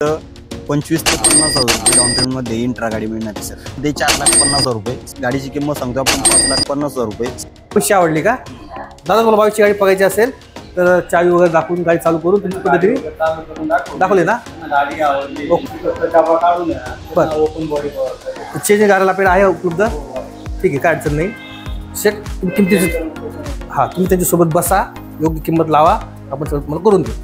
25 ते 50,000 रुपये down payment मध्ये इंट्रा गाडी मिळणार आहे सर. ते 4,50,000 रुपये. गाडीची किंमत सांगतो आपण 5,50,000 रुपये. कशी आवडली का दादा? मला बाईकची गाडी बघायची असेल तर चावी वगैरे दाखवून गाडी चालू करून तुमच्या पद्धतीने दाखवले ना. गाडी आवडली ओपन बॉडी चेंजिंग करायला आपल्याला आहे उपलब्ध. ठीक आहे, काय अडचण नाही. शेट किमती तुम्ही त्यांच्यासोबत बसा, योग्य किंमत लावा, आपण सगळं तुम्हाला करून देऊ.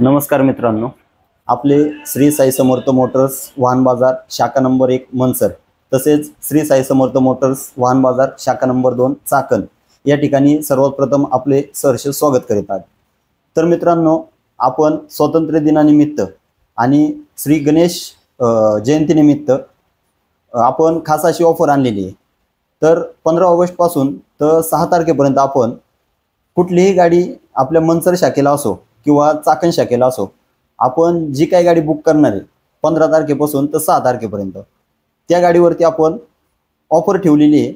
नमस्कार मित्रांनो, आपले श्री साई समर्थ मोटर्स वाहन बाजार शाखा नंबर 1 मनसर, तसेच श्री साई समर्थ मोटर्स वाहन बाजार शाखा नंबर 2 चाकण या ठिकाणी सर्वात प्रथम आपले सहर्ष स्वागत करीत आहात. तर मित्रांनो, आपण स्वातंत्र्य दिनानिमित्त आणि श्री गणेश जयंतीनिमित्त आपण खास अशी ऑफर आणलेली आहे. तर 15 ऑगस्ट पासून तर 6 तारखेपर्यंत आपण कुठलीही गाडी आपल्या मनसर शाखेला असो किंवा चाकण शाखेला असो, आपण जी काही गाडी बुक करणार आहे 15 तारखेपासून तर 6 तारखेपर्यंत त्या गाडीवरती आपण ऑफर ठेवलेली आहे.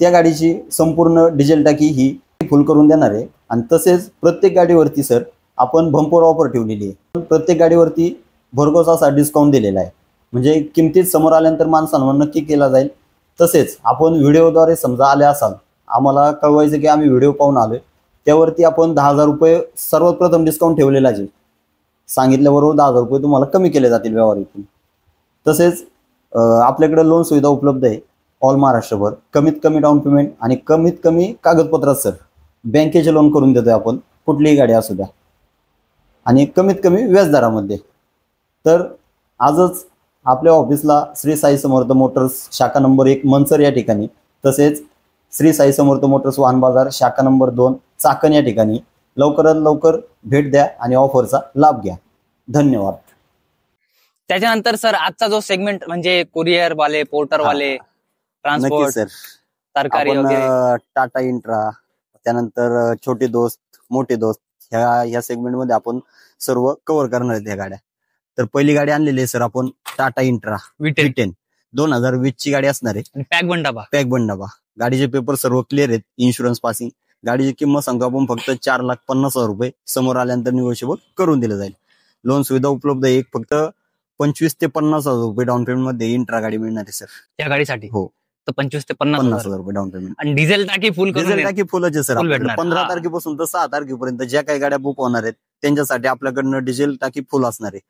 त्या गाडीची संपूर्ण डिझेल टाकी ही फुल करून देणार आहे. आणि तसेच प्रत्येक गाडीवरती सर आपण बंपर ऑफर ठेवलेली आहे. प्रत्येक गाडीवरती भरघोस असा डिस्काउंट दिलेला आहे. म्हणजे किमतीत समोर आल्यानंतर माणसांवर नक्की केला जाईल. तसेच आपण व्हिडिओद्वारे समजा आले असाल, आम्हाला कळवायचं की आम्ही व्हिडिओ पाहून आलोय, त्यावरती आपण 10,000 रुपये सर्वात प्रथम डिस्काउंट ठेवलेला आहे. सांगितल्याबरोबर 10,000 रुपये तुम्हाला कमी केले जातील व्यवहारातून. तसेच आपल्याकडे लोन सुविधा उपलब्ध आहे ऑल महाराष्ट्रभर. कमीत कमी डाऊन पेमेंट आणि कमीत कमी कागदपत्रात सर बँकेचे लोन करून देतोय आपण, कुठलीही गाडी असू द्या, आणि कमीत कमी व्याजदरामध्ये. तर आजच आपल्या ऑफिसला श्री साई समर्थ मोटर्स शाखा नंबर 1 मनसर या ठिकाणी, तसेच श्री साई समर्थ मोटर्स वाहन बाजार शाखा नंबर 2 चाकण या ठिकाणी लवकरात लवकर भेट द्या आणि ऑफरचा लाभ घ्या. धन्यवाद. त्याच्यानंतर सर आजचा जो सेगमेंट म्हणजे कुरिअर वाले, पोर्टर वाले, ट्रान्सपोर्ट, सर तरकारी वगैरे, टाटा इंट्रा, त्यानंतर छोटे दोस्त, मोठे दोस्त, ह्या सेगमेंट मध्ये आपण सर्व कव्हर करणार आहेत ह्या गाड्या. तर पहिली गाडी आणलेली आहे सर आपण टाटा इंट्रा V10 2020 ची गाडी असणार आहे. पॅक बन डबा. गाडीचे पेपर सर्व क्लिअर आहेत, इन्शुरन्स पासिंग. गाडीची किंमत सांगतो आपण फक्त 4,50,000 रुपये. समोर आल्यानंतर निगोशिएबल करून दिलं जाईल. लोन सुविधा उपलब्ध आहे. फक्त 25 ते 50,000 रुपये डाऊन पेमेंट मध्ये इंट्रा गाडी मिळणार आहे सर या गाडीसाठी. हो, तर 25 ते 50,000 रुपये डाऊन पेमेंट. आणि डिझेल टाकी फुलच आहे सर. 15 तारखेपासून तर 6 तारखेपर्यंत ज्या काही गाड्या बुक होणार आहेत त्यांच्यासाठी आपल्याकडनं डिझेल टाकी फुल असणार आहे.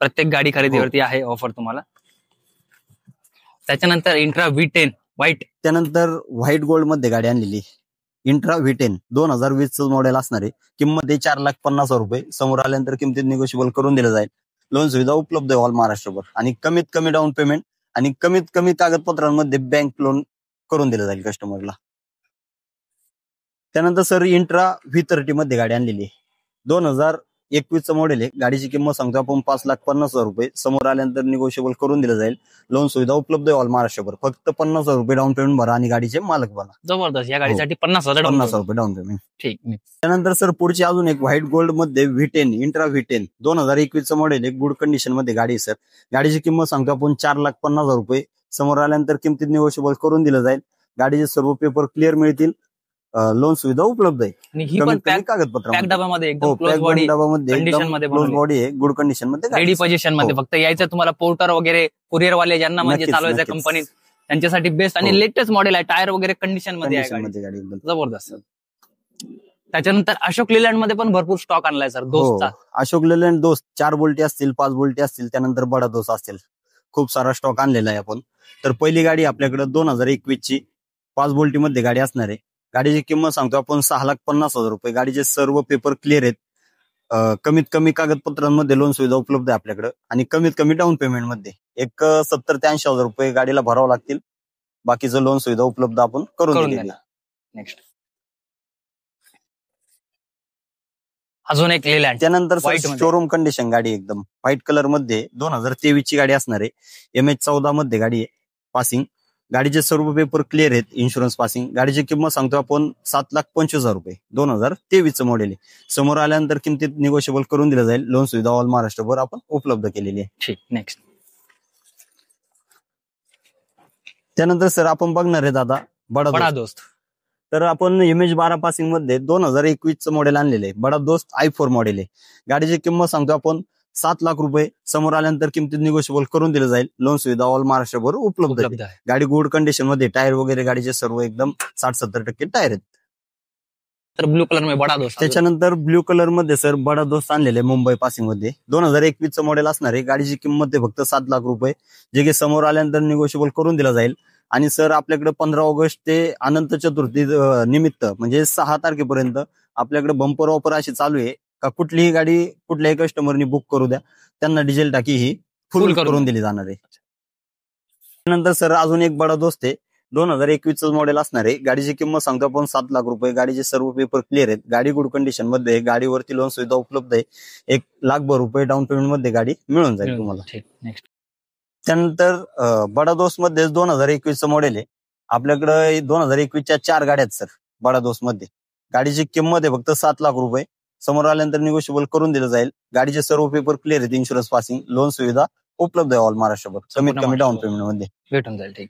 प्रत्येक गाडी खरेदीवरती आहे ऑफर तुम्हाला. त्याच्यानंतर इंट्रा V10 व्हाईट, त्यानंतर व्हाईट गोल्ड मध्ये गाडी आणलेली इंट्रा V10 2020 मॉडेल असणार आहे. किंमत 4,50,000 रुपये. समोर आल्यानंतर किमतीत निगोशिएबल करून दिलं जाईल. लोन सुविधा उपलब्ध आहे ऑल महाराष्ट्रभर आणि कमीत कमी डाऊन पेमेंट आणि कमीत कमी कागदपत्रांमध्ये बँक लोन करून दिलं जाईल कस्टमरला. त्यानंतर सर इंट्रा V30 मध्ये गाडी आणलेली आहे. 2021 मॉडेल आहे. गाडीची किंमत सांगतो आपण 5,50,000 रुपये. समोर आल्यानंतर निगोशिएबल करून दिलं जाईल. लोन सुविधा उपलब्ध आहे ऑल महाराष्ट्रभर. फक्त 50,000 रुपये डाऊन पेमेंट भरा आणि गाडीचे मालक बना. जबरदस्त. या गाडीसाठी 50,000 रुपये डाऊन पेमेंट. ठीक. त्यानंतर सर पुढची अजून एक व्हाईट गोल्ड मध्ये V10 इंट्रा V10 2021 मॉडेल आहे. गुड कंडिशन मध्ये गाडी आहे सर. गाडीची किंमत सांगतो आपण 4,50,000 रुपये. समोर आल्यानंतर किमतीत निगोशिएबल करून दिलं जाईल. गाडीचे सर्व पेपर क्लिअर मिळतील. लोन सुविधा उपलब्ध आहे. आणि ही पण कमीत कमी पॅक कागदपत्र डब्यामध्ये एकदम हो क्लोज पॅक बॉडी डबामध्ये condition मध्ये क्लोज बनवली. बॉडी आहे, गुड कंडिशन मध्ये गाडी रेडी आहे. पोझिशन मध्ये हो. फक्त यायचं तुम्हाला पोर्टर वगैरे कुरिअर वाले ज्यांना म्हणजे नक्कीच, चालवायचं नक्कीच. कंपनीत त्यांच्यासाठी बेस्ट आणि हो. लेटेस्ट मॉडेल आहे. टायर वगैरे कंडिशन मध्ये आहे कंडिशन गाडी. मध्ये गाडी एकदम जबरदस्त. त्याच्यानंतर अशोक लेलँड मध्ये पण भरपूर स्टॉक आणलाय सर हो. दोस्तचा. अशोक लेलँड दोस्त 4 बोल्टी असतील, 5 बोल्टी असतील, त्यानंतर बडा दोस्त असतील. खूप सारा स्टॉक आणलेला आहे आपण. तर पहिली गाडी आपल्याकडे 2021 ची 5 बोल्टी मध्ये गाडी असणार आहे. गाडीची किंमत सांगतो आपण 6,50,000 रुपये. गाडीचे सर्व पेपर क्लिअर आहेत. कमीत कमी कागदपत्रांमध्ये लोन सुविधा उपलब्ध आहे आपल्याकडे आणि कमीत कमी डाऊन पेमेंट मध्ये एक 70 ते 80,000 रुपये गाडीला भरावं लागतील. बाकीचं लोन सुविधा उपलब्ध आपण करून दिलेली आहे. नेक्स्ट अजून एक लेलँड त्यानंतर White मध्ये. शोरूम कंडिशन गाडी एकदम व्हाईट कलर मध्ये 2023 ची गाडी असणार आहे. MH14 मध्ये गाडी आहे. पासिंग गाडीचे सर्व पेपर क्लिअर आहेत. Insurance passing. गाडीची किंमत सांगतो आपण 7,25,000 रुपये. 2023 चं मॉडेल आहे. समोर आल्यानंतर किमतीत निगोशिएबल करून दिलं जाईल. लोन सुविधा ऑल महाराष्ट्रभर आपण उपलब्ध केलेली आहे. ठीक. नेक्स्ट त्यानंतर सर आपण बघणार आहे दादा बडा बडा दोस्त. दोस्त. तर आपण MH12 पासिंग मध्ये 2021 चं मॉडेल आणलेलं आहे. बडा दोस्त i4 मॉडेल आहे. गाडीची किंमत सांगतो आपण 7 लाख रुपये. समोर आल्यानंतर किमतीत निगोशिएबल करून दिलं जाईल. लोन सुविधा ऑल महाराष्ट्रभर उपलब्ध आहे. उपलब्ध आहे. गाडी गुड कंडिशन मध्ये टायर वगैरे गाडीचे सर्व एकदम 60-70% टायर आहेत. तर ब्लू कलर मध्ये बडा दोस्त. त्याच्यानंतर ब्ल्यू कलर मध्ये सर बडा दोस्त आणलेले मुंबई पासिंग मध्ये 2021 चं मॉडेल असणार आहे. गाडीची किंमत आहे फक्त 7 लाख रुपये, जे की समोर आल्यानंतर निगोशिएबल करून दिला जाईल. आणि सर आपल्याकडे 15 ऑगस्ट ते अनंत चतुर्थी निमित्त म्हणजे 6 तारखेपर्यंत आपल्याकडे बंपर ऑफर अशी चालू आहे का कुठलीही गाडी कुठल्याही कस्टमरनी बुक करू द्या, त्यांना डिझेल टाकी ही फुल करून दिली जाणार आहे. त्यानंतर सर अजून एक बडा दोस्त आहे. 2021 चं मॉडेल असणार आहे. गाडीची किंमत सांगतो आपण 7 लाख रुपये. गाडीचे सर्व पेपर क्लिअर आहेत. गाडी गुड कंडिशन मध्ये आहे. गाडीवरती लोन सुविधा उपलब्ध आहे. 1,00,000 रुपये डाऊन पेमेंट मध्ये गाडी मिळून जाईल तुम्हाला. ठीक. नेक्स्ट त्यानंतर बडा दोस्त मध्ये 2021 चं मॉडेल आहे. आपल्याकडे 2021 च्या 4 गाड्या आहेत सर बडा दोस्त मध्ये. गाडीची किंमत आहे फक्त 7 लाख रुपये. समोर आल्यानंतर निगोशिएबल करून दिलं जाईल. गाडीचे सर्व पेपर क्लिअर आहेत. Insurance passing. लोन सुविधा उपलब्ध आहे ऑल महाराष्ट्रभर कमीत कमी डाऊन पेमेंट मध्ये भेटून जाईल. ठीक.